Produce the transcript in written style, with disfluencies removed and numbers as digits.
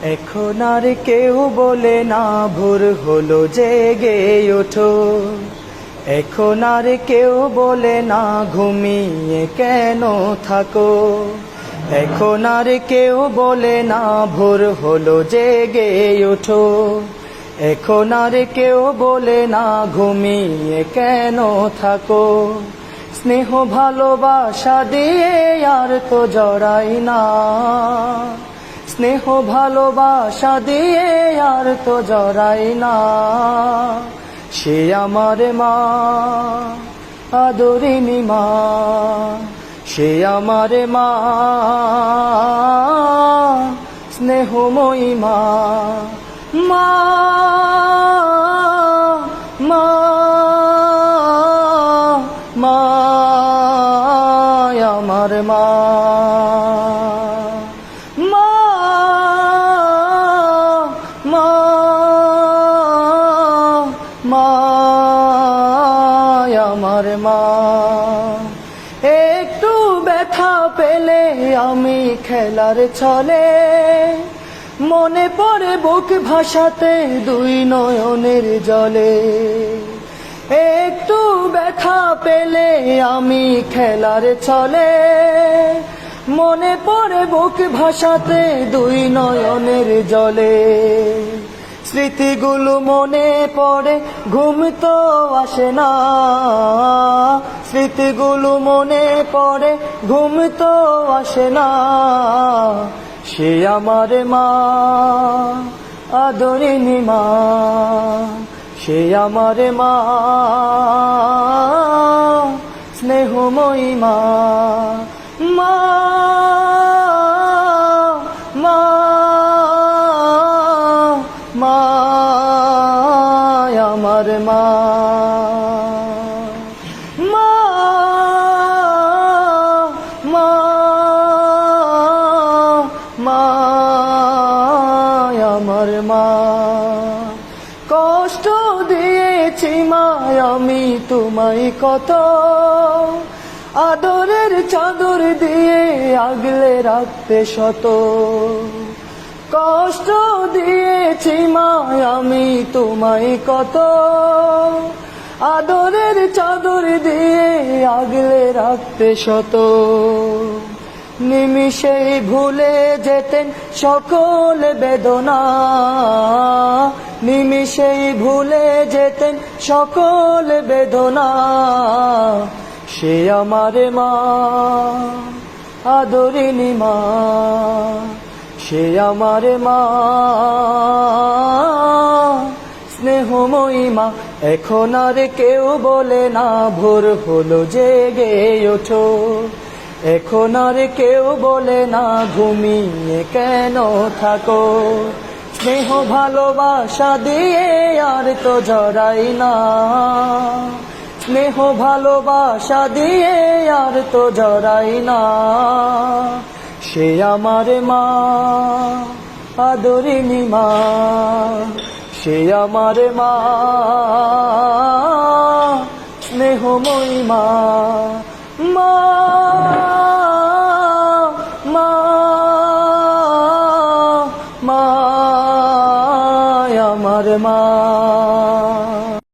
এখন আর কেউ বলে না ভোর হলো জেগে ওঠো। এখন আর কেউ বলে না ঘুমিয়ে কেন থাকো। এখন আর কেউ বলে না ভোর হলো জেগে ওঠো। এখন আর কেউ বলে না ঘুমিয়ে কেন থাকো। স্নেহ ভালোবাসা দিয়ে আর তো জড়াই না। স্নেহ ভালোবাসা দিয়ে আর তো জড়াই না। সে আমার মা, আদরিনী মা। সে আমার মা, স্নেহময়ী মা। মা, মা, মা, আমার মা। মা, মা, মা, আমার মা। একটু ব্যথা পেলে আমি খেলার ছলে মনে পড়ে বুক ভাসাতে দুই নয়নের জলে। একটু ব্যথা পেলে আমি খেলার ছলে মনে পড়ে বুক ভাসাতে দুই নয়নের জলে। স্মৃতিগুলো মনে পড়ে ঘুম তো আসে না। স্মৃতিগুলো মনে পড়ে ঘুম তো আসে না। সে আমার মা, আদরিনী মা। সে আমার মা, স্নেহময়ী মা। মা, মা, মা, আমার মা। মা, মা, মা, আমার মা। কষ্ট দিয়েছি মা আমি তোমায় কত, আদরের চাদর দিয়ে আগলে রাখতে শত। কষ্ট দিয়েছি মা আমি তোমায় কত, আদরের চাদর দিয়ে আগলে রাখতে শত। নিমিষেই ভুলে যেতেন সকল বেদনা। নিমিষেই ভুলে যেতেন সকল বেদনা। সে আমার মা, আদরিনী মা। সে আমার মা, স্নেহময়ী মা। এখন আর কেউ বলে না ভোর হলো জেগে ওঠো। এখন আর কেউ বলে না ঘুমিয়ে কেন থাকো। স্নেহ ভালোবাসা দিয়ে আর তো জড়াই না। স্নেহ ভালোবাসা দিয়ে আর তো জড়াই না। সে আমার মা, আদরিনী মা। সে আমার মা, স্নেহময়ী মা। মা।